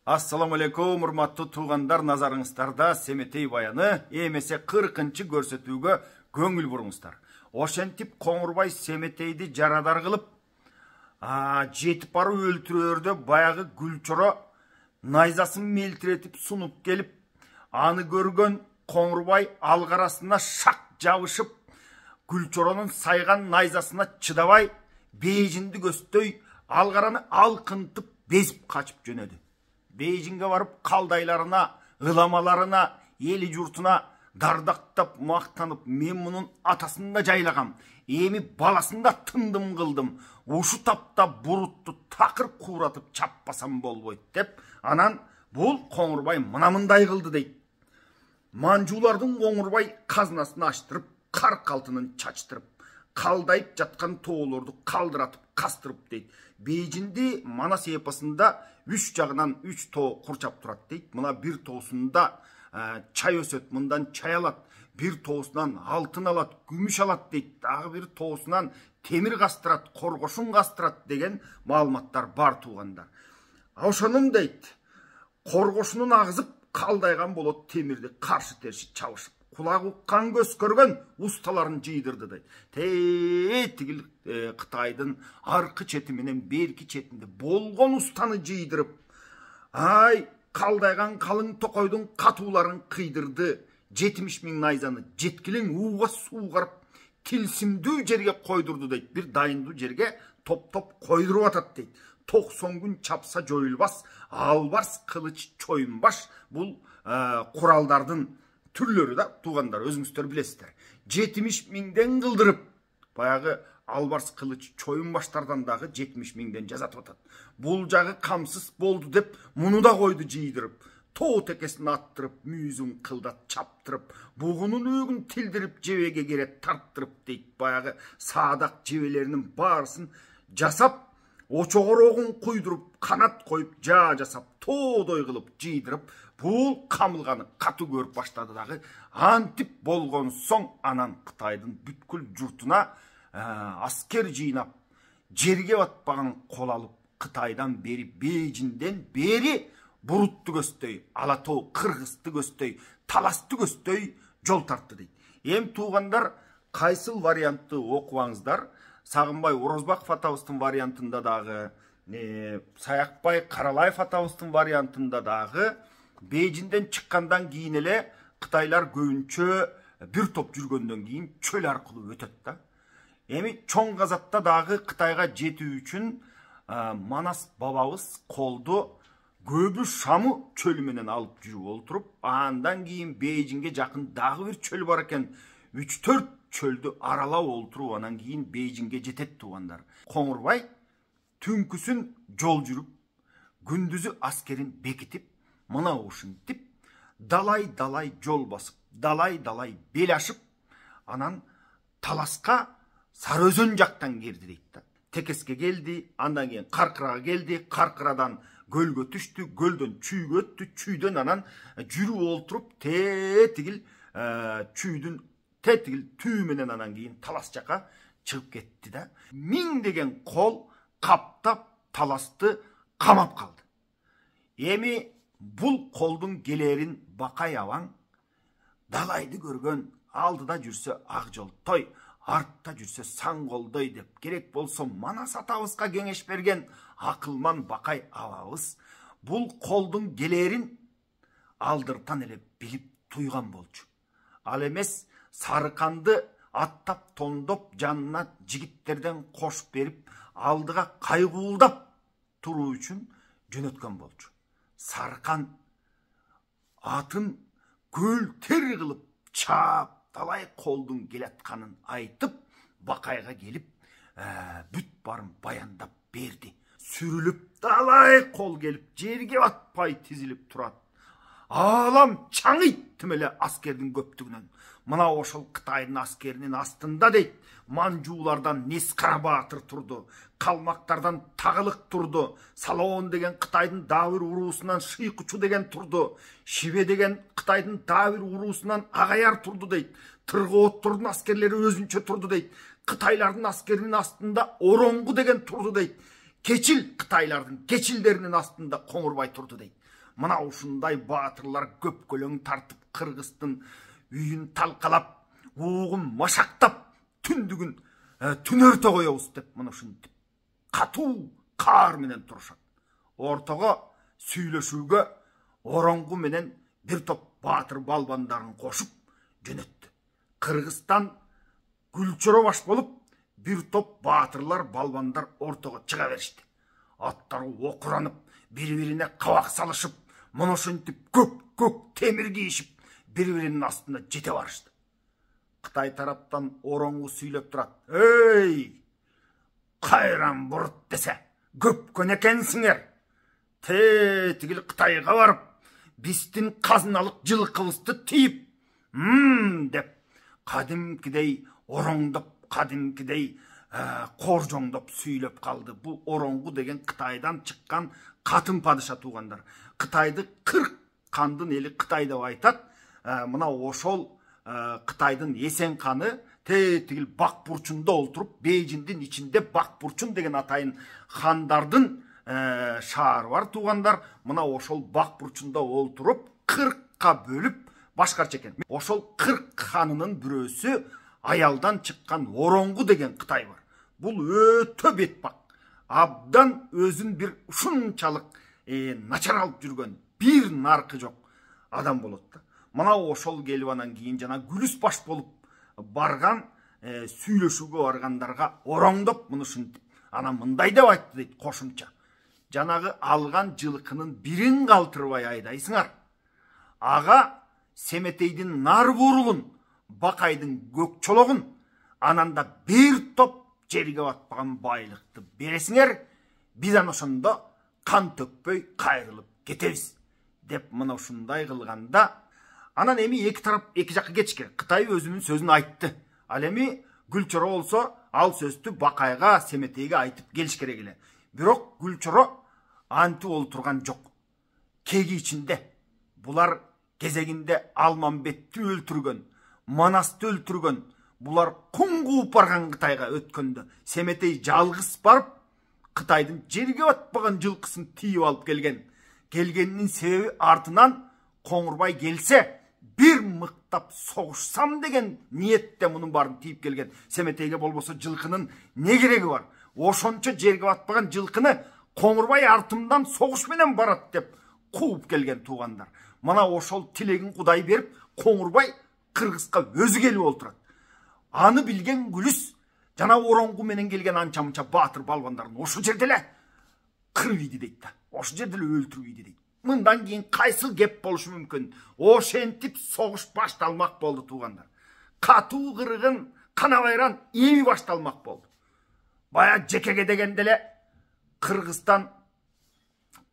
Ассаламу алейкум, урматтуу туугандар, назарыңыздарда Семетей баяны эмесе 40-чы көрсөтүүгө көңүл буруңуздар. Ошентип Коңурбай Семетейди жарадар кылып, жетип барып өлтүрөөрдө баягы Гүлчоро найзасын мелтиретип сунуп келип, аны көргөн Коңурбай алгарасына шак жабышып, Гүлчоронун сайган найзасына чыдабай, бейжинди көздөй алгараны алкынтып безип качып жөнөдү. Бейжинге барып калдайларына, ыламаларына, ели журтуна дардактап, мактанып, мен мунун атасын да жайлагам, эми баласын да тындым кылдым, ушу тапта бурутту такыр кууратып чаппасам болбойт деп, анан бул Коңурбай мына мындай кылды дейт. Манжуулардын Коңурбай казынасын аштырып, карк алтынын чачтырып, калдайып жаткан тоолорду калдыратып, кастырып дейт. Бейжинди Манас эпосунда 3 жагынан 3 тоо курчап турат дейт. Мына бир тоосунда чай өсөт, мындан чай алат, бир тоосунан алтын алат, күмүш алат дейт. Дагы бир тоосунан темир кастырат, коргошун кастырат деген маалыматтар бар туугандар. Ошонун дейт, коргошунун агызып калдайган болот темирди каршы терши чабышып. Кулагы уккан көз көргөн усталарын жыйдырды дейт. Тигил Кытайдын аркы чети менен берки четинде болгон устаны жыйдырып, ай калдайган калың токойдун катууларын кыйдырды. 70 000 найзаны жеткилең ууга суугарып, тилсимдүү жерге койдурду дейт. Бир дайындуу жерге топ-топ койдуруп атат дейт. 90 күн чапса жоюлбас, албарс кылыч чоюнбаш. Бул куралдардын түрлөрү да, туугандар, өзүңүздөр билесиздер. 70 000ден кылдырып, баягы албарс кылыч чоюнбаштардан дагы 70 000ден жазатып атат. Бул жагы камсыз болду деп, муну да койду жыйдырып, тоо текесин аттырып, мүйүзүн кылдат чаптырып, бугунун өгүн тилдирип, жебеге керет тарттырып дейт. Баягы саадак жебелеринин баарысын жасап, очогорогун куйдуруп, канат коюп, жасап, тоодой кылып жыйдырып, бул камылганы катуу көрүп баштады дагы. Антип болгон соң анан Кытайдын бүткүл журтуна аскер жыйнап, жерге батпаган кол алып, Кытайдан бери, Бейжиңден бери Бурутту көздөй, Ала тоо Кыргызды көздөй, Таласты көздөй жол тартты дейт. Эми туугандар, кайсыл вариантты окубаңыздар, Сагынбай Орозбаков атабыздын вариантында дагы, Саякбай Каралаев атабыздын вариантында дагы, Бейжиңден чыккандан кийин эле Кытайлар көбүнчө бир топ жүргөндөн кийин чөл аркылуу өтөт да. Эми чоң казатта дагы Кытайга жетүү үчүн Манас бабабыз колду көбү шамы чөл менен алып жүрүп олтуруп, андан кийин Бейжиңге жакын дагы бир чөл бар экен. 3-4 чөлдү аралап олтуруп, анан кийин Бейжиңге жетет туугандар. Коңурбай түнкүсүн жол жүрүп, күндүзү аскерин бекитип, мына ушинтип, далай-далай жол басып, далай-далай бел ашып, анан Таласка Сарыөзөн жактан кирди дейт да. Текеске келди, андан кийин Каркырага келди, Каркырадан көлгө түштү, көлдөн чүйгө өттү, чүйдөн анан жүрүп олтуруп, тетигил чүйдүн тетигил түү менен анан кийин Талас жака чыгып кетти да. Миңдеген кол каптап Таласты камап калды. Эми бул колдун келерин Бакай абаң, далайды көргөн, алдыда жүрсө ак жолтой, артта жүрсө сан колдой деп, керек болсо Манас атабызга кеңеш берген акылман Бакай абабыз бул колдун келерин алдыртан эле билип туйган болчу. Ал эмес Сарыканды аттап тондоп жанына жигиттерден кошуп берип, алдыга кайгуулдап туруу үчүн жөнөткөн болчу. Сарыкан атын көл тер кылып чаап, талай колдун келатканын айтып, Бакайга келип, бүт барын баяндап берди. Сүрүлүп, талай кол келип, жерге батпай тизилип турат. Алам чаңыйт тим эле аскердин көптүгүнөн. Мына ошол Кытайдын аскеринин астында дейт, Манжуулардан Нескара Баатыр турду, Калмактардан Тагылык турду, Салоон деген Кытайдын дагы бир уруусунан Шыйкучу деген турду, Шибе деген Кытайдын дагы бир уруусунан Агаяр турду дейт. Тыргооттордун аскерлери өзүнчө турду дейт. Кытайлардын аскеринин астында Ороңгу деген турду дейт. кечил Кытайлардын кечилдеринин астында Коңурбай турду дейт. Мына ушундай баатырлар көпкөлөң тартып Кыргыздын үйүн талкалап, угун машактап, түндүгүн түнөртө коебуз деп мына ушинтип катуу каар менен турушат. Ортого сүйлөшүүгө ороңгу менен бир топ баатыр балбандарын кошуп жөнөттү. Кыргызстан Гүлчөрө баш болуп, бир топ баатырлар балбандар ортого чыга беришти. Аттары окуранып, бири-бирине кабак салышып, мына ушинтип көк темир кийишип, бири-биринин астына жете барышты. Кытай тараптан ороңгу сүйлөп турат. Эй, кайран бурут десе, көпкөн экенсиңер. Тигил Кытайга барып, биздин казыналык жылкыбызды тийип, деп кадимкидей ороңдоп, кадимкидей коржоңдоп сүйлөп калды. Бул ороңгу деген Кытайдан чыккан катын падыша туугандар. Кытайды 40 кандын эли Кытай деп айтат. Мына ошол Кытайдын эсен каны тигил бак бурчунда олтуруп, Бейжиңдин ичинде бак бурчун деген атайын хандардын шаар бар туугандар. Мына ошол бак бурчунда олтуруп 40ка бөлүп башкарча экен. Ошол 40 ханынын бирөөсү аялдан чыккан ороңгу деген Кытай бар. Бул өтө бетбак, абдан өзүн бир ушунчалык начар алып жүргөн, бир наркы жок адам болот да. Мына ошол келип анан кийин жана Гүлүс баш болуп барган, сүйлөшүүгө баргандарга ороңдоп муну ушинтип анан мындай деп айтты дейт кошумча. Жанагы алган жылкынын бирин калтырбай айдайсыңар. Ага Семетейдин нар бурулун, Бакайдын көк чологун, ананда бир топ жерге батпаган байлыкты бересиңер, биз аны ошондо кан төкпөй кайрылып кетебиз деп мына ушундай кылганда, анан эми эки тарап эки жакка кетишкен. Кытай өзүнүн сөзүн айтты. Ал эми Гүлчөрө болсо ал сөздү Бакайга, Семетейге айтып келиш керек эле. Бирок Гүлчөрө антип олтурган жок. Кеги ичинде булар кезегинде Алмамбетти өлтүргөн, Манасты өлтүргөн, булар кум кууп барган Кытайга өткөндө Семетей жалгыз барып Кытайдын жерге батпаган жылкысын тийип алып келген. Келгенинин себеби артынан Коңурбай келсе бир мыктап согушсам деген ниетте мунун баарын тийип келген. Семетейге болбосо жылкынын не кереги бар? Ошончо жерге батпаган жылкыны Коңурбай артымдан согуш менен барат деп кууп келген туугандар. Мына ошол тилегин Кудай берип, Коңурбай Кыргызга өзү келип олтурат. Аны билген Гүлүс жана ороңгу менен келген анча-мынча баатыр балбандарын ошол жерде эле кырып ийди дейт да. Ошол жерде эле өлтүрүп ийди дейт. Мындан кийин кайсы кеп болушу мүмкүн? Ошентип согуш башталмак болду туугандар. Катуу кыргын, кана байран эми башталмак болду. Бая жекеге дегенде эле Кыргызстан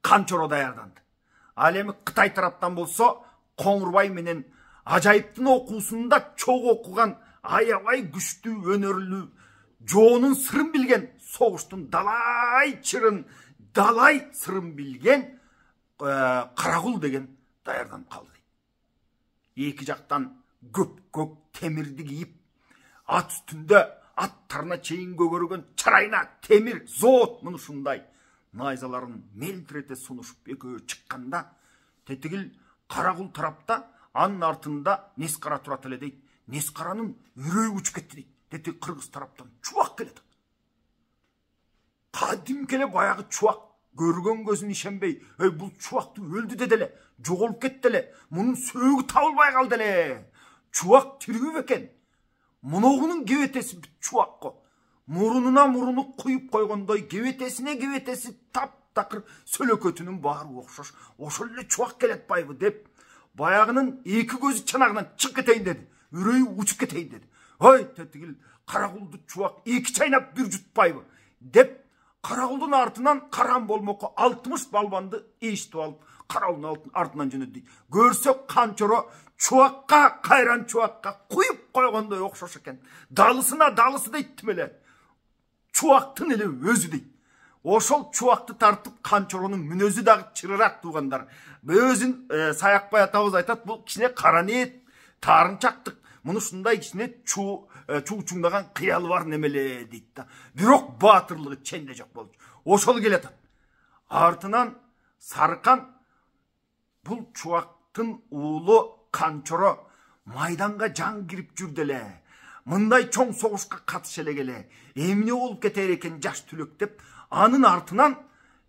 канчоро даярданды. Ал эми Кытай тараптан болсо Коңурбай менен ажайыптын окуусунда чогуу окуган, аябай күчтүү, өнөрлүү, жоонун сырын билген, согуштун далай сырын билген Карагул деген даярданып калды. Эки жактан көк темирди кийип, ат үстүндө аттарына чейин көгөргөн чарайна темир зоот муну ушундай найзаларын мелдирете сунушуп экөө чыкканда, тетигил Карагул тарапта анын артында Нескара турат эле дейт. Нескаранын үрөйү учуп кетти дейт. Тетиги Кыргыз тараптан чубак келет. Кадимки эле баягы чубак көргөн көзүн ишенбей, бул чубакты өлдү деди эле, жоголуп кетти эле, мунун сөөгү табылбай калды эле. Чубак тирүү бекен. Муногунун кебетеси чубакко. Мурунуна муруну куюп койгондой, кебетесине таптакыр сөлөкөтүнүн баары окшош. Ошол эле чубак келет байбы деп, баягынын эки көзү чанагынан чыгып кетейин деди. Үрөйү учуп кетейин деди. Ой, тетигил Карагулду чубак эки чайнап бир жутпайбы деп, Карагулдун артынан каран болмокко 60 балбанды эшитип алып, Карагулдун артынан жөнөдү дейт. Көрсөк канчоро чубакка, кайран чубакка куюп койгондой окшош экен. Далысына далысы дейт эле. Чубактын эле өзү дейт. Ошол чубакты тартып канчоронун мүнөзү дагы чырыраак туугандар. Өзүн Саякбай атабыз айтат, бул кичине кара ниет, таарынчактык, Мұны ушундай кичине чуучуңдаган кыялы бар немеле дейт да. Бирок баатырлыгы ченде жок болчу. Ошол келатат. Артынан Сарыкан бул чубактын уулу Канчоро майданга жан кирип жүрдү эле. Мындай чоң согушка катыша эле келе. Эмне болуп кетер экен жаш түлөк деп, анын артынан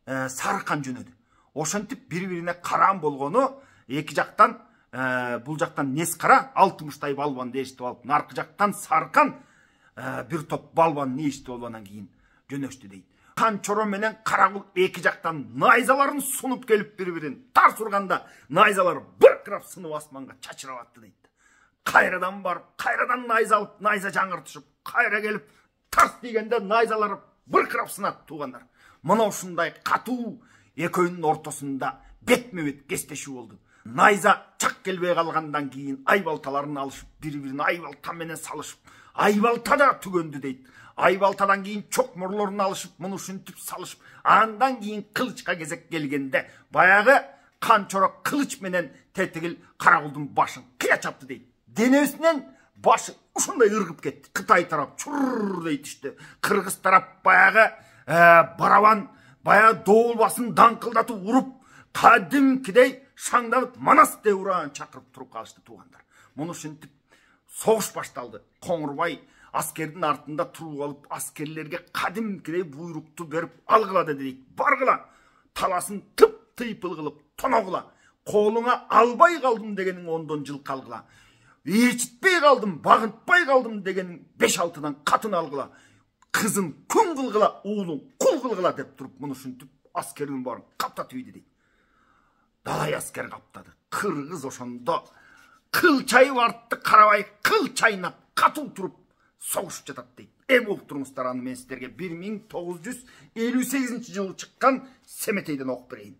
Сарыкан жөнөдү. Ошентип бири-бирине караан болгону, эки жактан бул жактан Нескара 60 балбанды эшитип алып, наркы жактан Сарыкан бир топ балбанды эшитип алгандан кийин жөнөштү дейт. Канчоро менен Карагул эки жактан найзаларын сунуп келип бири-бирин тарс урганда, найзалар быркырап сынып асманга чачырап атты дейт. Кайрадан барып, кайрадан найза алып, найза жаңыртышып, кайра келип тарс дегенде найзалар быркырап сынат туугандар. Мына ушундай катуу экөөнүн ортосунда бетме-бет кестешүү болду. Найза чак келбей калгандан кийин айбалталарын алышып, бири-бирин айбалта менен салышып, айбалта да түгөндү дейт. Айбалтадан кийин чокморлорун алышып, муну ушинтип салышып, андан кийин кылычка кезек келгенде, баягы Канчоро кылыч менен тетигил Карагулдун башын кыя чапты дейт. Денесинен башы ушундай ыргып кетти. Кытай тарап чур дейт иште. Кыргыз тарап баягы барабан, баягы доолбасын даңкылдатып уруп, кадимкидей шаңдап Манас деп ураан чакырып туруп калышты туугандар. Муну ушинтип согуш башталды. Коңурбай аскердин артында туруп алып, аскерлерге кадимкидей буйрукту берип алгыла дейт. Баргыла, таласын тыйпыл кылып тоногула. Колуңа албай калдым дегениң 10 жыл калгыла. Ээрчитпей калдым, багынтпай калдым дегениң 5-6 катын алгыла. Кызын күн кылгыла, уулуң кул кылгыла деп туруп, муну ушинтип аскердин баарын каптатып ийди дейт. Далай аскер каптады. Кыргыз ошондо кыл чайып артты карабай, кыл чайнап катуу туруп согушуп жатат дейт. Болуп туруңуздар, аны мен сиздерге 1958 жылы чыккан Семетейден окуп берейин.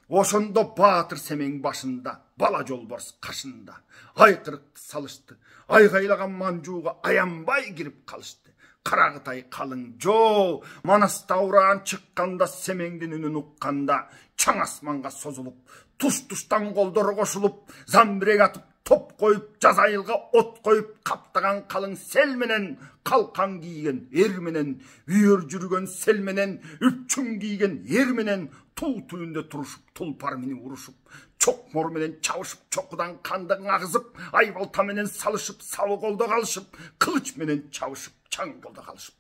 Ошондо Баатыр Семең башында, бала жолборс кашында айкырыкты салышты. Айгайлаган манжууга аянбай кирип калышты. Карагытай калың жоо, Манаста ураан чыкканда Семеңдин үнүн укканда, чаң асманга созулуп, туш-туштан колдору кошулуп, замбирек атып, топ коюп, жазайылга от коюп, каптаган калың сел менен, калкан кийген эр менен, үйөр жүргөн сел менен, үпчүң кийген эр менен, туу түбүндө турушуп, тулпар менен урушуп, чокмор менен чабышып, чокудан кандыгын агызып, айбалта менен салышып, сабы колдо калышып, кылыч менен чабышып, чаң колдо калышып.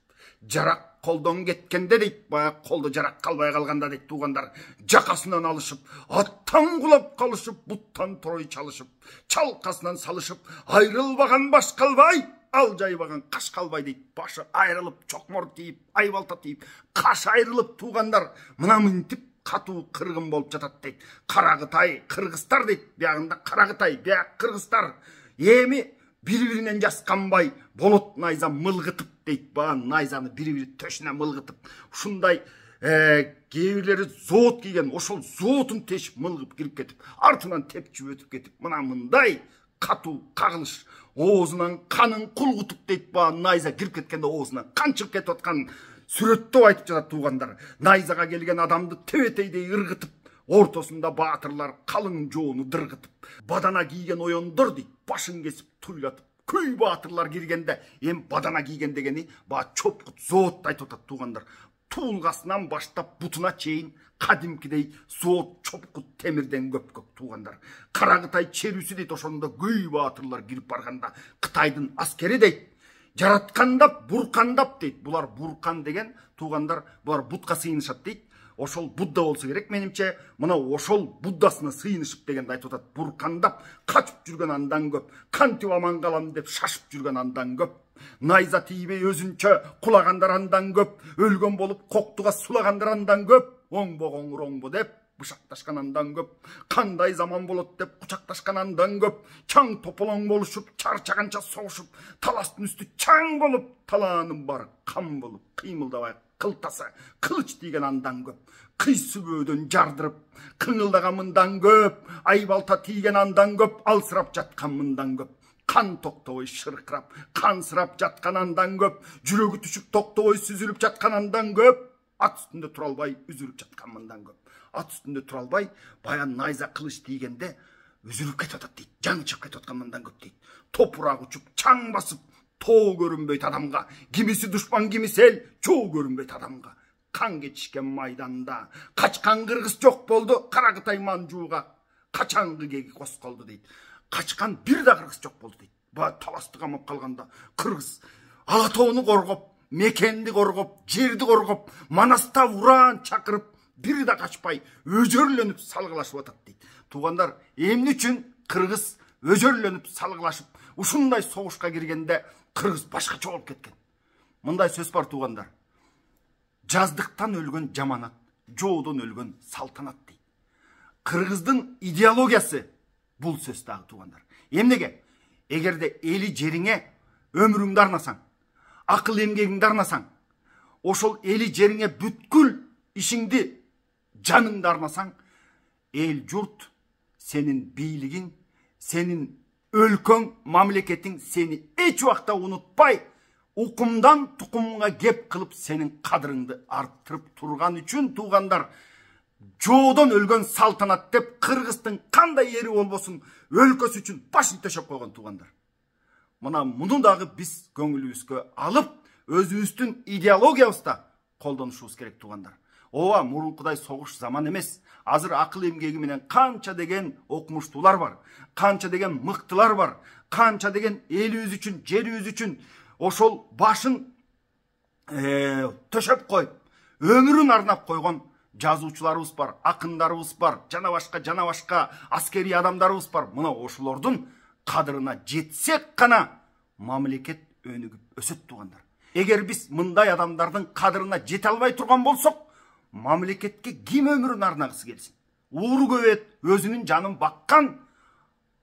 Жарак колдон кеткенде дейт, баягы колдо жарак калбай калганда дейт туугандар, жакасынан алышып, аттан кулап калышып, буттан торой чалышып, чалкасынан салышып, айрылбаган баш калбай, ал жайбаган каш калбай дейт. Башы айрылып, чокмор тийип, айбалта тийип, каш айрылып туугандар, мына мынтип катуу кыргын болуп жатат дейт. Карагытай, кыргыздар дейт, биягында Карагытай, бияк кыргыздар. Эми бири-биринен жасканбай болот найза мылгытып дейт. Баа найзаны бири-бири төшүнө мылгытып, ушундай кээ бирлери зоот кийген, ошол зоотун тешип мылгып кирип кетип, артынан тепчип өтүп кетип, мына мындай катуу кагылыш, оозунан канын кулгутуп дейт. Баа найза кирип кеткенде оозунан кан чыгып кетип аткан сүрөттөп айтып жатат туугандар. Найзага келген адамды тебетейдей ыргытып, ортосунда баатырлар калың жоону дыргытып, бадана кийген оёндор дейт, башын кесип туйлатып, көй баатырлар киргенде, бадана кийген дегени баа чопкут зоотты айтып атат туугандар. Туулгасынан баштап бутуна чейин кадимкидей зоот чопкут темирден көп туугандар. Карагытай черүүсү дейт, ошондо көй баатырлар кирип барганда, Кытайдын аскери дейт, жараткандап, буркандап дейт. Булар буркан деген туугандар, булар бутка сыйынышат дейт. Ошол Будда болсо керек менимче, мына ошол Буддасына сыйынышып дегенди айтып атат. Буркандап качып жүргөн андан көп, кантип аман калам деп шашып жүргөн андан көп, найза тийбей өзүнчө кулагандар андан көп, өлгөн болуп коктуга сулагандар андан көп, оңбо коңур оңбо деп бышакташкан андан көп, кандай заман болот деп кучакташкан андан көп, чаң тополоң болушуп, чарчаганча согушуп, таластын үстү чаң болуп, талаанын баары кам болуп, кыймылдабай кылтасы кылыч тийген андан көп, кыйсы бөөдөн жардырып, кыңылдаган мындан көп, айбалта тийген андан көп, алсырап жаткан мындан көп, кан токтобой шыркырап, кансырап жаткан андан көп, жүрөгү түшүп токтобой сүзүлүп жаткан андан көп, ат үстүндө тура албай үзүлүп жаткан мындан көп. Ат үстүндө тура албай, баян найза кылыч тийгенде үзүлүп кетип атат дейт. Жаңы чыгып кетип аткан мындан көп дейт. Топурак учуп, чаң басып, тоо көрүнбөйт адамга. Кимиси душман, кимиси эл, жоо көрүнбөйт адамга. Кан кечишкен майданда качкан кыргыз жок болду, Каракытай Манжууга качаңгы кеги косколду дейт. Качкан бир да кыргыз жок болду дейт. Баягы таласты камап калганда кыргыз Ала тоону коргоп, мекенди коргоп, жерди коргоп, Манаста уран чакырып, бир да качпай өжөрлөнүп салгылашып атат дейт. Туугандар, эмне үчүн кыргыз өжөрлөнүп салгылашып ушундай согушка киргенде кыргыз башкача болуп кеткен? Мындай сөз бар туугандар. Жаздыктан өлгөн жаманат, жоодон өлгөн салтанат дейт. Кыргыздын идеологиясы бул сөз дагы туугандар. Эмнеге? Эгерде эли жериңе өмүрүңдү арнасаң, акыл эмгегиңди арнасаң, ошол эли жериңе бүткүл ишиңди, жаныңды арнасаң, эл журт сенин бийлигиң, сенин өлкөң, мамлекетиң сени эч убакта унутпай, укумдан тукумга кеп кылып сенин кадырыңды арттырып турган үчүн туугандар, жоодон өлгөн салтанат деп кыргыздын кандай ери болбосун өлкөсү үчүн башын төшөп койгон туугандар. Мына муну дагы биз көңүлүбүзгө алып, өзүбүздүн идеологиябызда колдонушубуз керек туугандар. Ооба, мурункудай согуш заман эмес. Азыр акыл эмгеги менен канча деген окумуштуулар бар, канча деген мыктылар бар, канча деген элибиз үчүн, жерибиз үчүн ошол башын төшөп коюп, өмүрүн арнап койгон жазуучуларыбыз бар, акындарыбыз бар, жана башка аскери адамдарыбыз бар. Мына ошолордун кадырына жетсек гана мамлекет өнүгүп өсөт туугандар. Эгер биз мындай адамдардын кадырына жете албай турган болсок, мамлекетке ким өмүрүн арнагысы келсин? Ууру көбөйөт, өзүнүн жанын баккан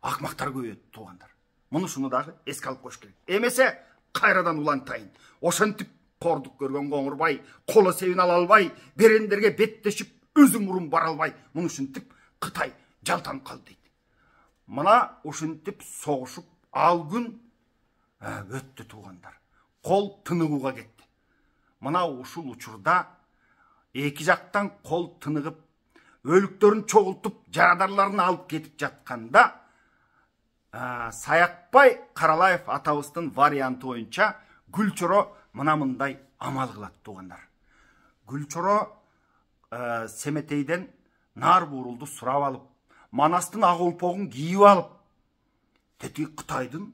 акмактар көбөйөт туугандар. Мунушуну дагы эске алып коюш керек. Эмесе кайрадан улантайын. Ошентип кордук көргөн Коңурбай, коло себин ала албай, берендерге беттешип, өзү мурун бара албай, муну ушинтип Кытай жалтанып калды дейт. Мына ушинтип согушуп ал күн өттү туугандар. Кол тыныгууга кетти. Мына ушул учурда эки жактан кол тыныгып, өлүктөрүн чогултуп, жарадарларын алып кетип жатканда, Саякбай Каралаев атабыздын варианты боюнча Гүлчөрө мына мындай амал кылат туугандар. Гүлчөрө Семетейден нар буурулду сурап алып, Манастын ак олпогун кийип алып, тетиги Кытайдын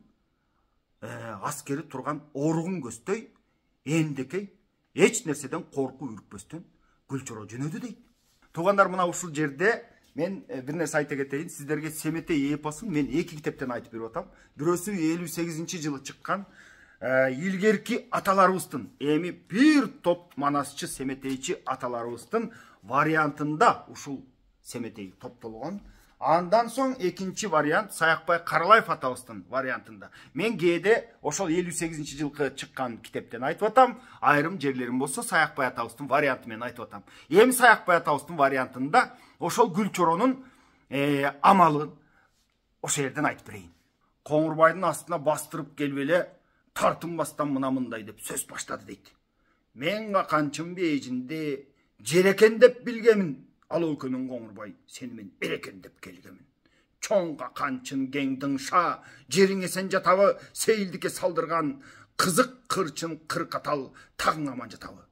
аскери турган оругун көздөй, эндекей, эч нерседен коркуп үркпөстөн Гүлчөрө жөнөдү дейт. Туугандар, мына ушул жерде мен бир нерсе айта кетейин. Сиздерге Семетей эпосун мен эки китептен айтып берип атам. Бирөөсү 58-жылы чыккан илгерки аталарыбыздын, эми бир топ манасчы семетейчи аталарыбыздын вариантында ушул Семетей топтолгон. Андан соң экинчи вариант Саякбай Каралаев атабыздын вариантында. Мен кээде ошол 58-жылкы чыккан китептен айтып атам, айрым жерлерим болсо Саякбай атабыздын варианты менен айтып атам. Эми Саякбай атабыздын вариантында ошол Гүлчөрөнүн амалын ошол жерден айтып берейин. Коңурбайдын астына бастырып келип эле тартынбастан мына мындай деп сөз баштады дейт. Мен канчын бейжинде жерекен деп билгемин. Ал өлкөнүн Коңурбай, сени мен эрекен деп келгемин. Чоңга канчын кеңдиңша, жериңе сен жатабы, сейилдикке салдырган кызык кырчын кыркатал тагың аман жатабы.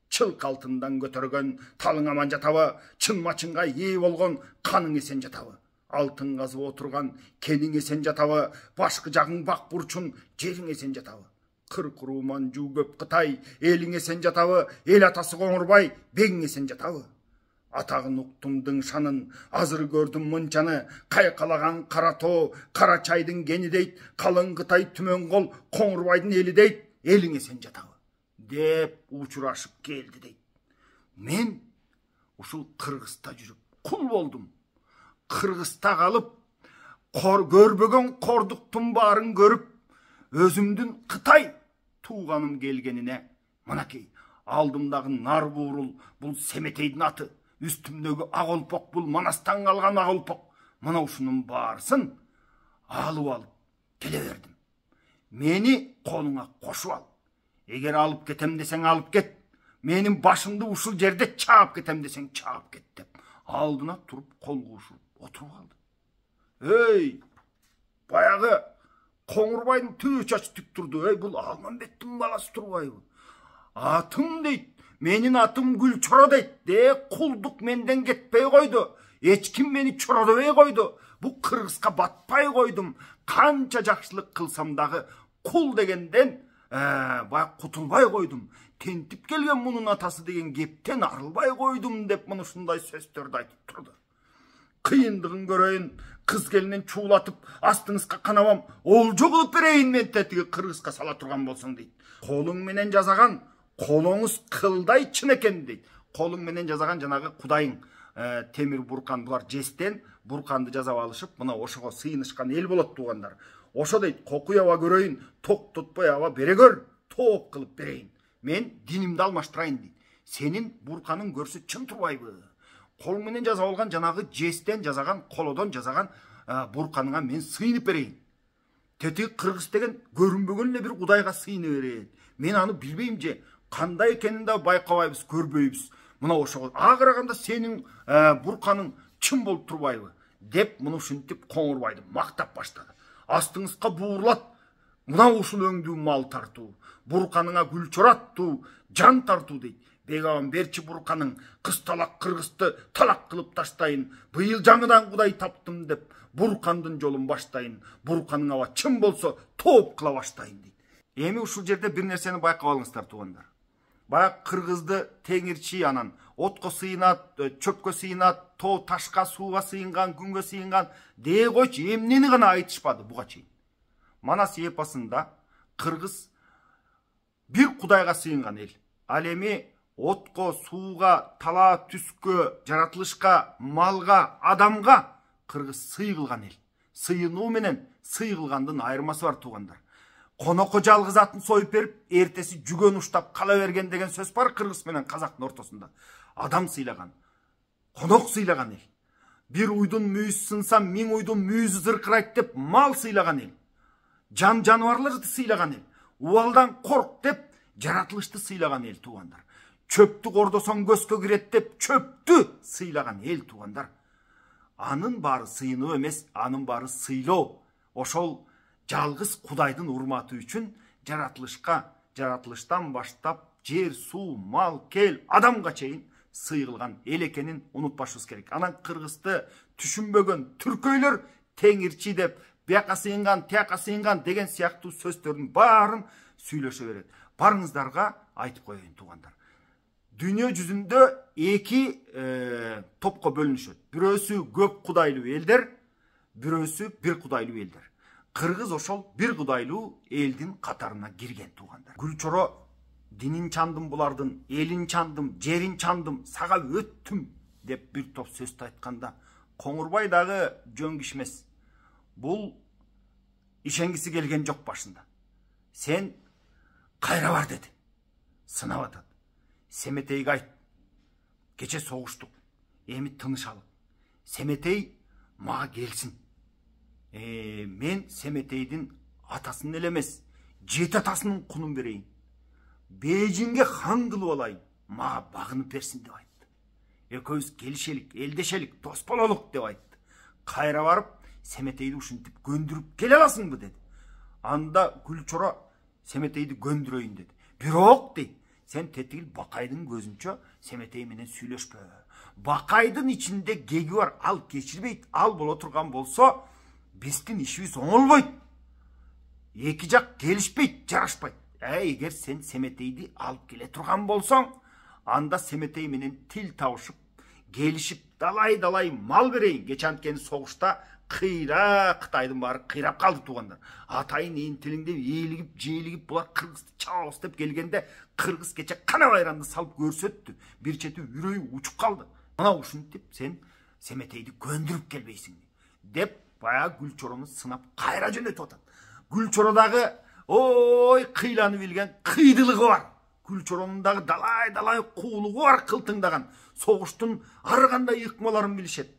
Чылк алтындан көтөргөн талың аман жатабы, чын мачынга ээ болгон каның эсен жатабы. Алтын казып отурган кениң эсен жатабы, башкы жагың бак бурчун жериң эсен жатабы. Кыркыруу Манжуу көп Кытай, элиң эсен жатабы, эл атасы Коңурбай, бегиң эсен жатабы. Атагын уктумдың шанын, азыр көрдүм мынчаны, кайкалаган кара тоо, кара чайдын кени дейт, калың Кытай түмөн кол, Коңурбайдын эли дейт, элиң эсен жатабы деп учурашып келди дейт. Мен ушул Кыргызда жүрүп кул болдум. Кыргызда калып, көрбөгөн кордуктун баарын көрүп, өзүмдүн Кытай тууганым келгенине мынакей алдымдагы нар буурул бул Семетейдин аты, үстүмдөгү ак олпок бул Манастан калган ак олпок. Мына ушунун баарысын алып келе бердим. Мени колуңа кошуп ал. Эгер алып кетем десең алып кет. Менин башымды ушул жерде чаап кетем десең чаап кет деп алдына туруп кол куушуп отуруп алды. Ey, баяғы Қоңырбайдың төбе шашы тік тұрды. Ей, бұл Алманбеттің баласы тұрбай бұл. Атым дейді, менің атым Гүлчоро дейді. Құлдық менден кетпей қойды. Ешкім мені чородобей қойды. Бұл қырғызға батпай қойдым. Қанша жақсылық қылсам дағы құл дегенден бай құтылбай қойдым. Тентіп келген мұның атасы деген кептен арылбай қойдым деп мұны шындай сөздерді айтып тұрды. Қиындығын көрейін, қыз келінен чуылатып, астыңызға қанамам, ол жоғылып берейін мен тетіге қырғызға сала тұрған болсаң дейді. Қолың менен жазаған, қолыңыз қылдай чын екен дейді. Қолың менен жазаған жанағы құдайың Темір Бурқан, бұлар жестен Бурқанды жазап алышып, мұна ошоға сыйынышқан ел болады туғандар. Ошо дейді, қоқуй аба көрейін, тоқ тұтпай аба бере көр, тоқ қылып берейін. Мен динимді алмаштырайын дейді. Сенің Бурқаның көрсі чын тұрбайбы. Қолыңменен жазап алған жанағы жестен жазаған, қолодан жазаған Бурқаныңа мен сыйынып берейін. Тетігі қырғыз деген көрінбегенле бір құдайға сыйыны берейін. Мен аны білбеймін же, қандай екенін де байқабайбыз, көрбейбіз. Мұна ошоға ағырағанда сенің Бурқаның чын болып тұрбайбы деп мұны шынтіп Қоңырбайды мақтап баштады. Астыңызға буырлат, мұна ушыл өңді мал тарту, Бурқаныңа Гүлчоро атту, жан тарту дейді. Бегаван берчі Бурқаның қыз талақ қырғызды талақ қылып таштайын, бұйыл жаңыдан құдай таптым деп Бурқандың жолын баштайын, Бурқаның ава чын болса топ қыла баштайын дейді. Эми ушул жерде бір нәрсені байқап алыңыздар туғандар. Баяқ қырғызды теңірчи анан отқа сыйынат, чөпкө сыйынат, ташқа, суға сыйынған, күнге сыйынған дей қойчу, эмнени ғана айтышпады буга чейин. Манас эпосунда қырғыз bir құдайға сыйынған ел. Ал эми отқа, суға, тала, түскө, жаратылышқа, малға, адамға қырғыз сый кылган ел. Сыйынуу менен сый кылгандын айырмасы бар туғандар. Конокко жалгыз атын союп берип, эртеси жүгөн уштап кала берген деген сөз бар кыргыз менен казактын ортосунда. Адам сыйлаган, конок сыйлаган ел. Bir уйдун мүйүзү сынса, 1000 уйдун мүйүзү зыркырайт деп мал сыйлаган ел. Жан жануарларды сыйлаган ел. Уалдан корк деп жаратылышты сыйлаган ел туғандар. Чөптү кордосоң көзгө кирет деп чөптү сыйлаган ел туғандар. Анын бары сыйынуу эмес, анын бары сыйлоо. Ошол жалгыз Кудайдын урматы үчүн жаратылыштан баштап жер, суу, мал, кел, адамга чейин сый кылган эл экенин унутпашыбыз керек. Анан кыргызды түшүнбөгөн түркөйлөр теңирчи деп бияка сыйынган, тияка сыйынган деген сыяктуу сөздөрдүн баарын сүйлөшө берет. Барыңыздарга айтып коеюн тугандар. Дүйнө жүзүндө эки топко бөлүнүшөт. Бирөөсү көп кудайлуу элдер, бирөөсү бир кудайлуу элдер. Кыргыз ошол бир кудайлуу элдин катарына кирген тугандар. Гүлчоро динин чандым булардын, элин чандым, жерин чандым, сага өттүм деп бир топ сөздү айтканда, Коңурбай дагы жөн киши эмес. Бул ишенгиси келген жок башында. Сен кайра бар деди. Сынап атат. Семетейге айт. Кече согуштук. Эми тыныш алып. Семетей мага келсин. Мен Семетейдин атасын эле эмес, 7 атасынын кунун берейин. Бейжиңге хан кылып алайын. Мага багынып берсин деп айтты. Экөөбүз келишелик, элдешелик, дос бололук деп айтты. Кайра барып, Семетейди ушинтип көндүрүп келе аласыңбы деди. Анда Гүлчоро Семетейди көндүрөйүн деди. Бирок дейт, сен тетигил Бакайдын көзүнчө Семетей менен сүйлөшпө. Бакайдын ичинде кеги бар, ал кечирбейт, ал боло турган болсо, биздин ишибиз оңолбойт. Эки жак келишпейт, жарашпайт. Эгер сен Семетейди алып келе турган болсоң, анда Семетей менен тил табышып, келишип, далай мал берейин. Кече анткени согушта Кытайдын баары кыйрап калды тугандар. Атайын эйин тилиңде ээлигип, жээлигип, булар кыргызды чабабыз деп келгенде, кыргыз кече кана байрамды салып көрсөттү. Бир чети үрөйү учуп калды. Мына ушинтип сен Семетейди көндүрүп келбейсиң деп баягы Гүлчорону сынап кайра жөнөтүп атат. Гүлчородагы ой кыйланы билген кыйдылыгы бар. Гүлчоронун дагы далай куулугу бар, кылтыңдаган. Согуштун ар кандай ыкмаларын билишет.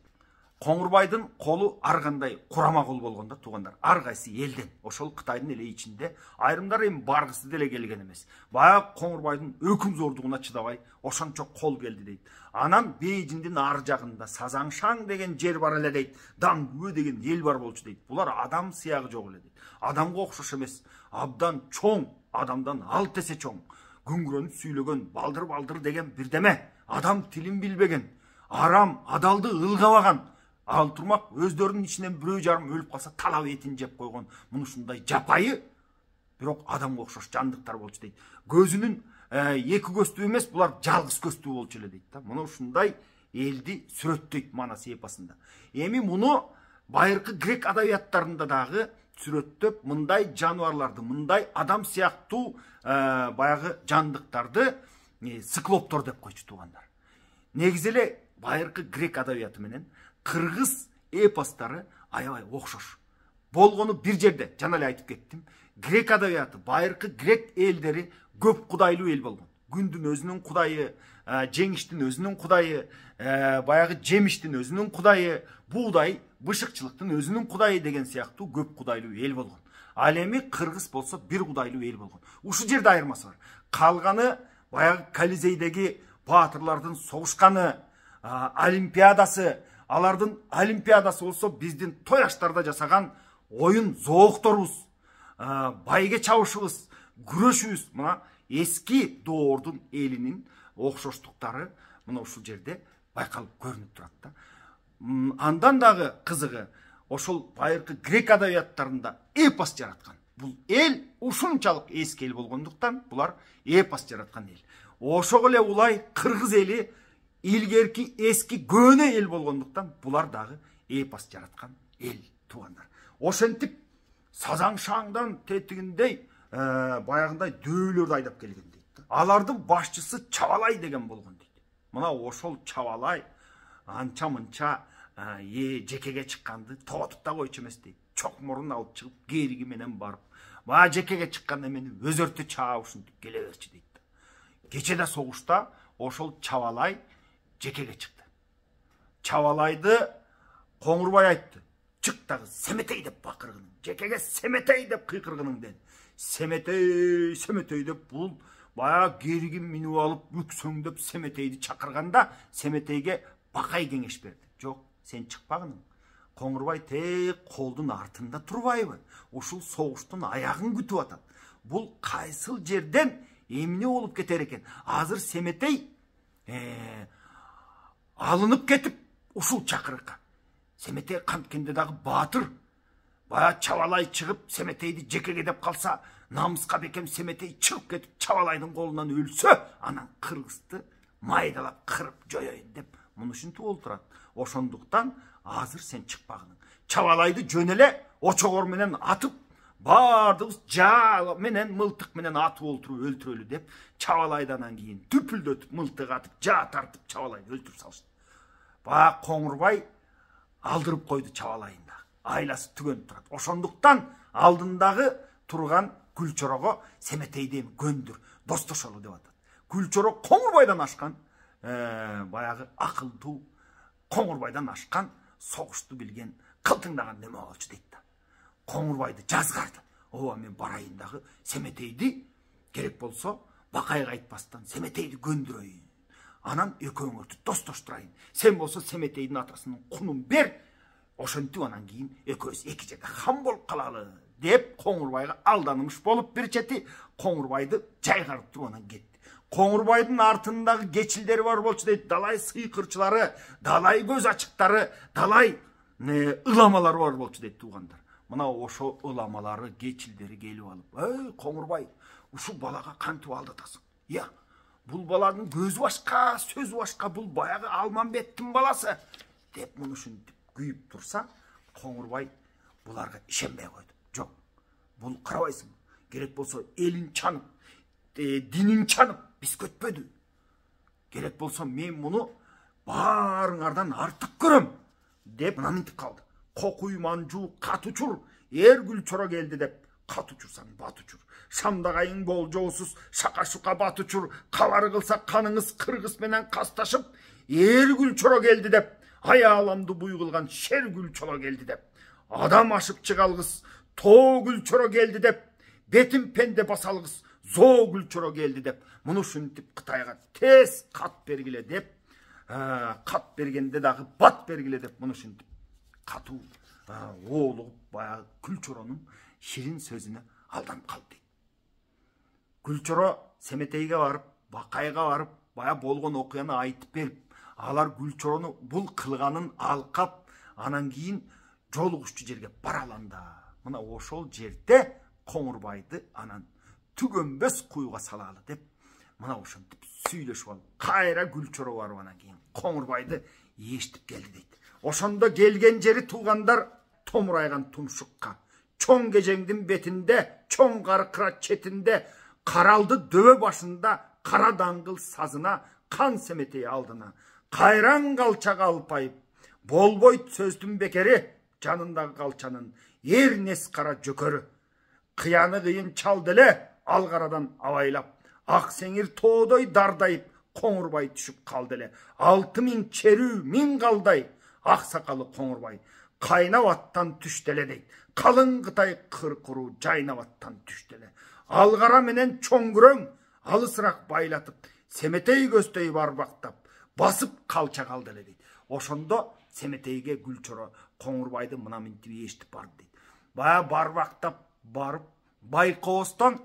Коңурбайдын колу ар кандай курама кол болгон да туугандар. Ар кайсы элден, ошол Кытайдын эле ичинде айрымдар эми баргысы деле келген эмес. Баягы Коңурбайдын өкүм зордугуна чыдабай ошончо кол келди дейт. Анан Бейжиңдин ар жагында Сазаңшаң деген жер бар эле дейт. Даңгүбө деген эл бар болчу дейт. Булар адам сыягы жок эле дейт. Адамга окшош эмес, абдан чоң, адамдан 6 эсе чоң. Күңгүрөнүп сүйлөгөн балдыр деген бирдеме. Адам тилин билбеген, арам, адалды ылгабаган. Ал турмак өздөрүнүн ичинен бирөө жарым өлүп калса талап этин жеп койгон мунушундай жапайы, бирок адамга окшош жандыктар болчу дейт. Көзүнүн эки көздүү эмес, булар жалгыз көздүү болчу эле дейт да. Муну ушундай элди сүрөттөйт Манас эпосунда. Эми муну байыркы грек адабияттарында дагы сүрөттөп, мындай жаныбарларды, мындай адам сыяктуу баягы жандыктарды циклоптор деп койчу туугандар. Негизи эле байыркы грек адабияты менен кыргыз эпостары аябай окшош. Болгону бир жерде, жана эле айтып кеттим. Грек адабияты, байыркы грек элдери көп кудайлуу эл болгон. Күндүн өзүнүн кудайы, жеңиштин өзүнүн кудайы, баягы жемиштин өзүнүн кудайы, буудай, бышыкчылыктын өзүнүн кудайы деген сыяктуу көп кудайлуу эл болгон. Ал эми кыргыз болсо бир кудайлуу эл болгон. Ушул жерде айырмасы бар. Калганы баягы Колизейдеги баатырлардын согушканы, олимпиадасы, алардын олимпиадасы болсо биздин той аштарда жасаган оюн зоокторубуз, байге чабышыбыз, күрөшүбүз, мына эски доордун элинин окшоштуктары мына ушул жерде байкалып көрүнүп турат да. Андан дагы кызыгы, ошол байыркы грек адабияттарында эпос жараткан. Бул эл ушунчалык эски эл болгондуктан булар эпос жараткан эл. Ошого эле улай кыргыз эли илгерки эски көөнө эл болгондуктан булар дагы эпос жараткан эл туугандар. Ошентип Сазаңшаңдан тетигиндей баягындай дөөлөрдү айдап келген дейт. Алардын башчысы Чабалай деген болгон дейт. Мына ошол Чабалай анча мынча жекеге чыкканды тоотуп да койчу эмес дейт. Чок мурун алып чыгып кериги менен барып, баа жекеге чыкканда мени өзөртү чаап ушинтип келе берчи дейт. Кечеде согушта ошол Чабалай жекеге чыкты. Чабалайды Коңурбай айтты. Чык дагы Семетей деп бакыргын. Жекеге Семетей деп кыйкыргының ден. Семетей, Семетей деп бул баягы керигин минип алып үксөңдөп Семетейди чакырганда Семетейге Бакай кеңеш берди. Жок, сен чыкпагының. Коңурбай тек колдун артында турбайбы? Ушул согуштун аягын күтүп атат. Бул кайсыл жерден эмне болуп кетер экен? Азыр Семетей алынып кетип ушул чакырыкка. Семетей канткенде дагы баатыр. Бая Чабалай чыгып Семетейди жекеге деп калса, намыска бекем Семетей чыгып кетип Чабалайдын колунан өлсө, анан кыргызды майдалап кырып жоёйн деп мунушинтип олтурат. Ошондуктан азыр сен чыкпагының. Чабалайды жөн эле очогор менен атып, бардыгыбыз жаа менен мылтык менен атып олтуруп өлтүрөлү деп Чабалайдан кийин түпүлдөтүп мылтык атып жаа тартып Чабалайды өлтүрүп салышты. Баа Коңурбай алдырып койду Чабалайында. Айласы түгөнүп турат. Ошондуктан алдындагы турган Күлчорого Семетейди көндүр, достошолу деп атат. Күлчоро Коңурбайдан ашкан, баягы акылдуу, Коңурбайдан ашкан, согушту билген, кылтыңдаган неме болчу дейт да. Коңурбайды жазгарды. Ооба мен барайын дагы Семетейди керек болсо Бакайга айтпастан Семетейди көндүрөйүн. Анан экөөңөрдү достоштурайын. Сен болсо Семетейдин атасынын кунун бер. Ошентип анан кийин экөөбүз эки жерде хан болуп калалы деп Коңурбайга алданымыш болуп бир чети Коңурбайды жайгарып туруп анан кетти. Коңурбайдын артындагы кечилдери бар болчу дейт. Далай сыйкырчылары, далай көз ачыктары, далай ыламалары бар болчу дейт туугандар. Мына ошо ыламалары, кечилдери келип алып, "Эй, Коңурбай, ушул балага кантип алдатасың? Я, бул баланын көзү башка, сөзү башка, бул баягы Алмамбеттин баласы" деп мунушинтип күйүп турса, Коңурбай буларга ишенбей койду. Жок, бул карабайсың. Керек болсо элин чанып, динин чанып биз көтпөдү. Керек болсо мен муну баарыңардан артык көрөм деп мынантип калды. Кокуй манжу кат учур, Күлчоро келди деп кат учурсаң бат учур. Шамдагайың болжоосуз шака шука бат учур. Калары кылса каныңыз кыргыз менен касташып, Күлчоро келди деп аяламды буйгылган шер Гүлчоро келди деп, адам ашып чыгалгыс тоо Гүлчоро келди деп, бетин пенде басалгыс зоо Гүлчоро келди деп, муну ушинтип Кытайга тез кат бергиле деп, кат бергенде дагы бат бергиле деп, муну ушинтип катуу оолугуп баягы Гүлчоронун ширин сөзүнө алданып калды дейт. Гүлчоро Семетейге барып, Бакайга барып, бая болгон окуяны айтып берип, алар Гүлчорону бул кылганын алкап, анан кийин жолугушчу жерге бараланда. Мына ошол жерде Коңурбайды анан түгөнбөс куюга салалы деп, мына ошентип сүйлөшүп алып, кайра Гүлчоро барып анан кийин Коңурбайды эшитип келди дейт. Ошондо келген жери туугандар томурайган тумшукка, чоң кежеңдин бетинде, чоң каркыра четинде, каралды дөбө башында, кара даңгыл сазына, кан Семетей алдына, кайраң калча калпайып, болбойт сөздүн бекери, жанындагы калчанын эрнес кара жөкөрү. Кыяны кыйын чал деле, алгарадан абайлап, ак сеңир тоодой дардайып, Коңурбай түшүп калды эле. 6000 черүү, 1000 калдай, ак сакалы Коңурбай кайнап аттан түштү эле дейт. Калың Кытай кыркыруу жайнап аттан түштү эле. Алгара менен чоң күрөң алысыраак байлатып, Семетей көздөй барбактап, басып калча калды эле дейт. Ошондо Семетейге Гүлчоро Коңурбайды мына минтип эшитип барды дейт. Бая барбактап барып, Байкоостон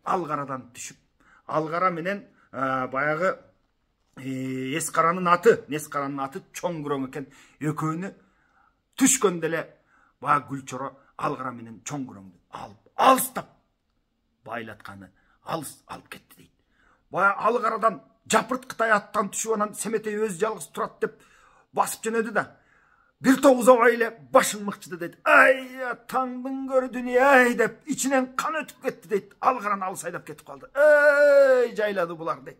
Алгарадан түшүп, Алгара менен баягы Нескаранын аты чоң күрөң экен. Экөөнү түшкөндө эле бая Гүлчоро Алгара менен чоң күрөңдү алып, алыстап байлатканы алыс алып кетти дейт. Бая Алгарадан жапырт Кытай аттан түшүп, анан Семетей өз жалгыз турат деп басып жөнөдү да, бир тогуз абай эле башын мыкчыды дейт. Ай, таңдын көрү дүнүйө ай деп ичинен кан өтүп кетти дейт. Алгараны алыс айдап кетип калды. Эй, жайлады булар дейт.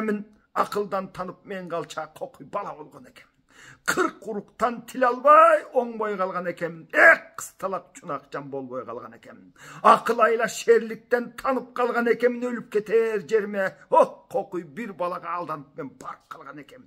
Мен акылдан танып мен калча кокуй бала болгон экен. 40 уруктан тил албай оңбой калган экен. Кысталак чунакчан болбой калган экен. Акыл айла шерликтен танып калган экен. Өлүп кетер жериме. Кокуй бир балага алданып мен барып калган экен.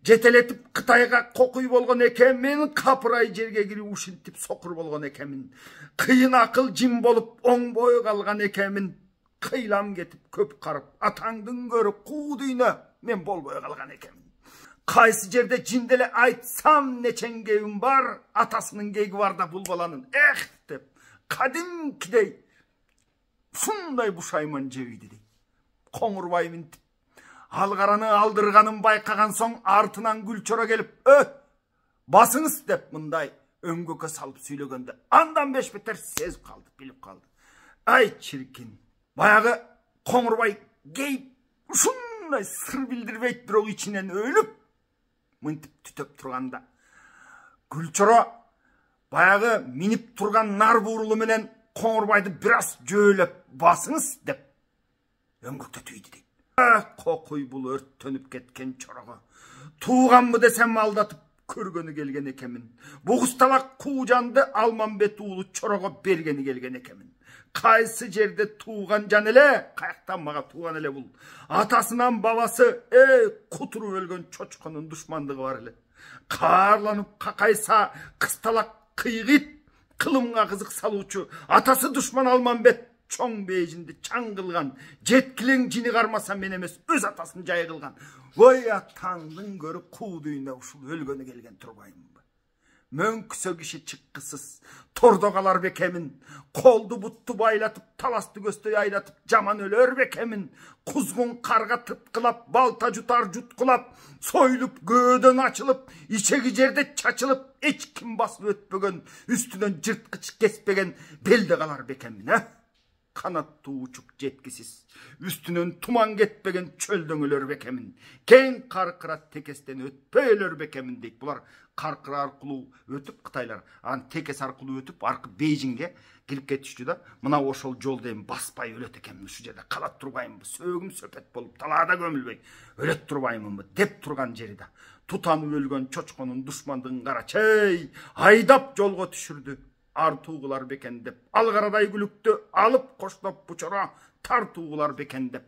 Жетелетип Кытайга кокуй болгон экен. Мен капырай жерге кирип ушинтип сокур болгон экен. Кыйын акыл жин болуп оңбой калган экен. Кыйлам кетип көп карып, атаңдын көрү куу дүйнө мен болбой калган экен. Кайсы жерде жинделе айтсам нечен кебим бар, атасынын кеги бар да бул баланын. Деп, кадимкидей ушундай бушайман жебиди дейт. Коңурбай минтип Алгараны алдырганын байкаган соң артынан Гүлчоро келип, басыңыз деп мындай өңгөккө салып сүйлөгөндө, андан бешбетер сезип калды, билип калды. Ай чиркин, баягы Коңурбай кейип ушундай сыр билдирбейт, бирок ичинен өлүп мынтип түтөп турганда, Гүлчоро баягы минип турган нар буурулу менен Коңурбайды бираз жөөлөп, басыңыз деп өңгөктө түйдү дейт. Кокуй бул өрттөнүп кеткен чорого. Тууганмы десем алдатып көргөнү келген экенмин. Бугусталак куу жанды Алмамбет уулу чорого бергени келген экенмин. Кайсы жерде тууган жан эле, каяктан мага тууган эле бул. Атасынан бабасы, кутуруп өлгөн чочконун душмандыгы бар эле. Каарланып какайса, кысталак кыйгыт, кылымга кызык салуучу, атасы душман Алмамбет чоң бейжинди чаң кылган, жеткилең жини кармаса мен эмес, өз атасын жай кылган. Ой, атаңдын көрү куу дүйнө ушул өлгөнү келген турбаймынбы? Мөңкүсө киши чыккысыз, тордо калар бекемин, колду бутту байлатып, таласты көздөй айдатып, жаман өлөр бекемин, кузгун карга тыткылап, балта жутар жуткулап, сойлуп, көөдөн ачылып, ичеги жерде чачылып, эч ким басып өтпөгөн, үстүнөн жырткыч кеспеген белде калар бекемин, Канаттуу учук жеткисиз, үстүнөн туман кетпеген чөлдөң өлөр бекемин, кең каркыра текестен өтпөй өлөр бекемин дейт. Булар каркыра аркылуу өтүп, Кытайлар ан текес аркылуу өтүп, аркы Бейжиңге кирип кетишти да, мына ошол жолду эми баспай өлөт экенмин, ушу жерде калат турбаймынбы, сөөгүм сөпөт болуп, талаада көмүлбөй өлөт турбаймынбы деп турган жери да. Тутанып өлгөн чочконун душмандыгын карачы, айдап жолго түшүрдү. Артуугулар бекен деп, Алгарадай күлүктү алып коштоп бучора тартуугулар бекен деп.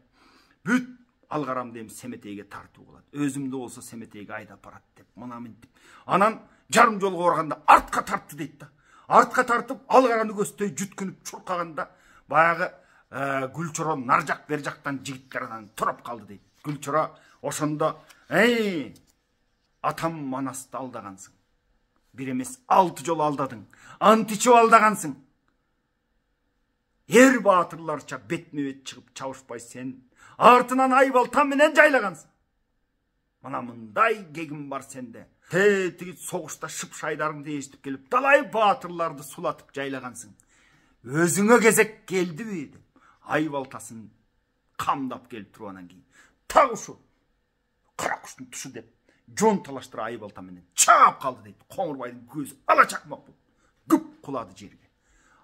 Бүт ал қарам дем Семетейге тарту кылат. Өзүмдү болсо Семетейге айдап барат деп, мына мен деп. Анан жарым жолго барганда артка тартты дейт да. Артка тартып, ал караны көздөй жүткүнүп чуркаганда баягы Гүлчоро нар жак бер жактан жигиттер анан туруп калды дейт. Гүлчоро ошондо, "Эй, атам Манасты алдагансың. Бир эмес 6 жол алдадың. Ант ичип алдагансың. Эр баатырларча бетме бет чыгып чабышпай сен артынан айбалта менен жайлагансың. Мына мындай кегим бар сенде. Тетиги согушта шып шайдарыңды эстип келип, талай баатырларды сулатып жайлагансың. Өзүңө кезек келдиби деп айбалтасын камдап келип тургандан кийин так ушу кара куштун тушу деп жон талаштыра айбалта менен чаап калды дейт. Коңурбайдын көзү ала чакмак болуп күп кулады жерге.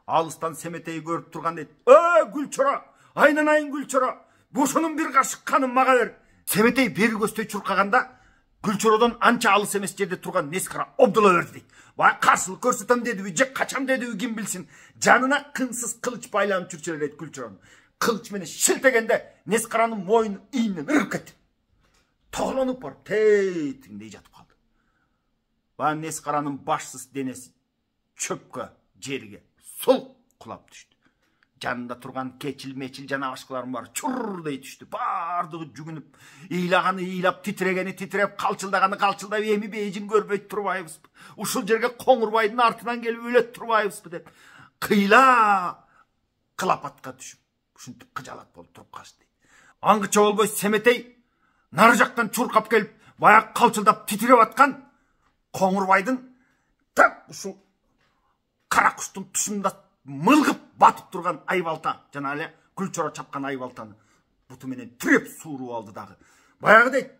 Алыстан Семетей көрүп турган дейт. Гүлчоро, айнанайын Гүлчоро, бушунун бир кашык канын мага бер. Семетей бери көздөй чуркаганда Гүлчородон анча алыс эмес жерде турган Нескара обдула берди дейт. Бая каршылык көрсөтөм дедиби, же качам дедиби ким билсин. Жанына кынсыз кылыч байланып жүрчү дейт Гүлчорон. Кылыч менен шилтегенде Нескаранын мойнун ийинен ырып кетти. Тоголонуп барып тетиндей жатып калды. Бая Нескаранын башсыз денеси чөпкө, жерге сол кулап түштү. Жанында турган кечил-мечил жана башкаларым бар чурдей түштү. Бардыгы жүгүнүп, ыйлаганы ыйлап, титрегени титреп, калчылдаганы калчылдап, эми бейжин көрбөй турбайбызбы? Ушул жерге Коңурбайдын артынан келип өлөт турбайбызбы деп кыйла кылапатка түшүп, ушинтип кыжалат болуп туруп калышты. Аңгыча болбой Семетей нар жактан чуркап келип, баягы калчылдап титиреп аткан Коңурбайдын так ушул кара куштун тушунда мылгып батып турган айбалта, жана эле Гүлчоро чапкан айбалтаны буту менен түрөп сууруп алды дагы. Баягыдей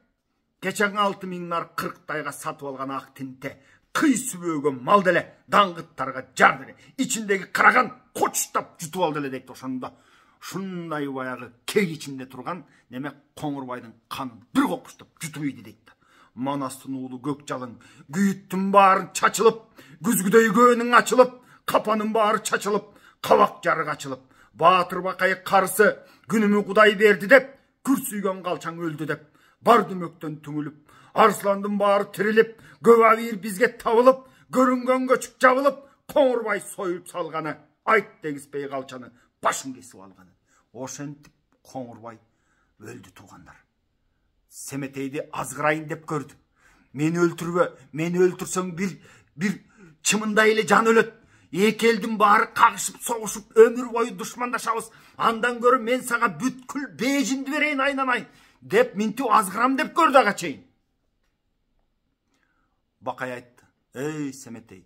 кечең 6000 нар 40 тайга сатып алган ак тинте кый сүбөгө мал деле, даңгыттарга жар деле, ичиндеги караган кочтап жутуп алды эле дейт. Ошондо ушундай баягы кег ичинде турган неме Коңурбайдын канын бир кокуштап жутуп ийди дейт. Манастын уулу көк жалың күйүттүн баарын чачылып, күзгүдөй көөнүң ачылып, капанын баары чачылып, кабак жарык ачылып, Баатыр Бакай карысы күнүмү Кудай берди деп, күрсүйгөн калчаң өлдү деп, бар дүмөктөн түңүлүп, арсландын баары тирилип, көп абийир бизге табылып, көрүнгөн көчүк жабылып, Коңурбай союп салганы, айт дегизбей калчаны башын кесип алганы. Ошентип Коңурбай өлдү туугандар. Семетейди азгырайын деп көрдү. Мени өлтүрбө, мени өлтүрсөң бир чымындай эле жан өлөт. Эки элдин баары кагышып, согушуп, өмүр бою душмандашабыз. Андан көрө мен сага бүткүл бежинди берейин айнанайын деп минтип азгырам деп көрдү ага чейин. Бакай айтты: "Эй Семетей,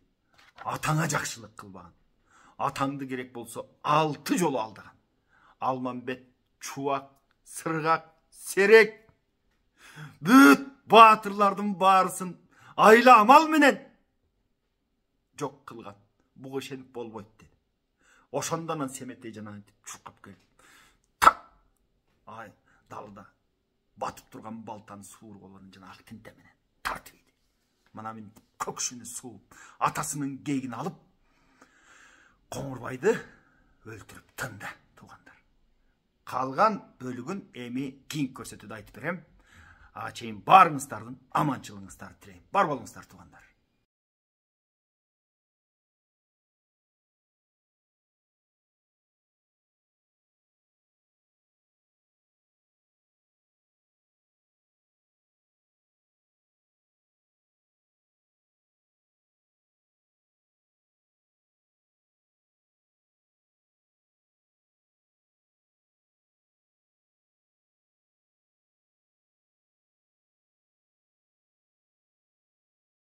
атаңа жакшылык кылбаган. Атаңды керек болсо 6 жолу алдаган. Алмамбет, Чубак, Сыргак, Серек бүт баатырлардын баарысын айла амал менен жок кылган. Буга ишенип болбойт" деди. Ошондон Семетей жанагынтип чуркап келип, так ай далда батып турган балтаны сууруп алган жана ак тинте менен тартып ийди. Мына мен көкшүнү сууп, атасынын кегин алып, Коңурбайды өлтүрүп тынды туугандар. Калган бөлүгүн эми кийинки көрсөтүүдө айтып берем. Ага чейин баарыңыздардын аманчылыгыңыздарды тилейм. Бар болуңуздар туугандар.